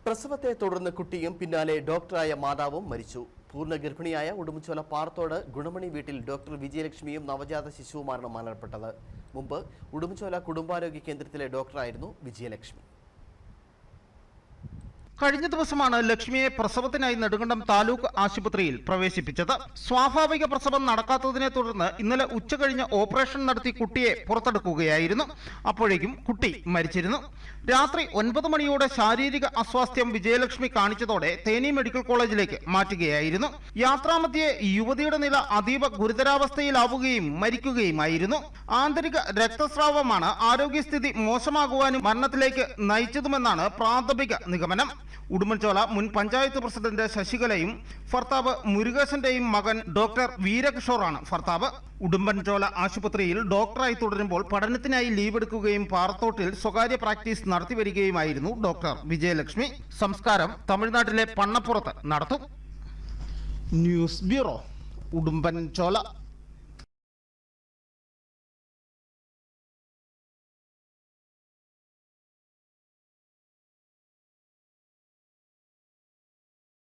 പ്രസവത്തെ തുടർന്ന് കുട്ടിയും പിന്നാലെ ഡോക്ടറായ മാതാവും മരിച്ചു. പൂർണ്ണ ഗർഭിണിയായ ഉടുമ്പൻചോല പാറത്തോട് ഗുണമണി വീട്ടിൽ ഡോക്ടർ വിജയലക്ഷ്മിയും നവജാത ശിശുവുമാണ് മരണപ്പെട്ടത്. മുമ്പ് ഉടുമ്പൻചോല കുടുംബാരോഗ്യ കേന്ദ്രത്തിലെ ഡോക്ടറായിരുന്നു വിജയലക്ഷ്മി. കഴിഞ്ഞ ദിവസമാണ് ലക്ഷ്മിയെ പ്രസവത്തിനായി നെടുങ്കണ്ടം താലൂക്ക് ആശുപത്രിയിൽ പ്രവേശിപ്പിച്ചത്. സ്വാഭാവിക പ്രസവം നടക്കാത്തതിനെ തുടർന്ന് ഇന്നലെ ഉച്ചകഴിഞ്ഞ് ഓപ്പറേഷൻ നടത്തി കുട്ടിയെ പുറത്തെടുക്കുകയായിരുന്നു. അപ്പോഴേക്കും കുട്ടി മരിച്ചിരുന്നു. രാത്രി 9 മണിയോടെ ശാരീരിക അസ്വാസ്ഥ്യം വിജയലക്ഷ്മി കാണിച്ചതോടെ തേനി മെഡിക്കൽ കോളേജിലേക്ക് മാറ്റുകയായിരുന്നു. യാത്രാമധ്യേ യുവതിയുടെ നില അതീവ ഗുരുതരാവസ്ഥയിലാവുകയും മരിക്കുകയുമായിരുന്നു. ആന്തരിക രക്തസ്രാവമാണ് ആരോഗ്യസ്ഥിതി മോശമാകുവാനും മരണത്തിലേക്ക് നയിച്ചതുമെന്നാണ് പ്രാഥമിക നിഗമനം. ഉടുമ്പൻചോല മുൻ പഞ്ചായത്ത് പ്രസിഡന്റ് ശശികലയും ഭർത്താവ് മുരുകേശന്റെയും മകൻ ഡോക്ടർ വീരകിഷോറാണ് ഭർത്താവ്. ഉടുമ്പൻചോല ആശുപത്രിയിൽ ഡോക്ടറായി തുടരുമ്പോൾ പഠനത്തിനായി ലീവ് എടുക്കുകയും പാറത്തോട്ടിൽ സ്വകാര്യ പ്രാക്ടീസ് നടത്തിവരികയുമായിരുന്നു ഡോക്ടർ വിജയലക്ഷ്മി. സംസ്കാരം തമിഴ്നാട്ടിലെ പണ്ണപ്പുറത്ത് നടത്തും. News bureau, Udumbanchola.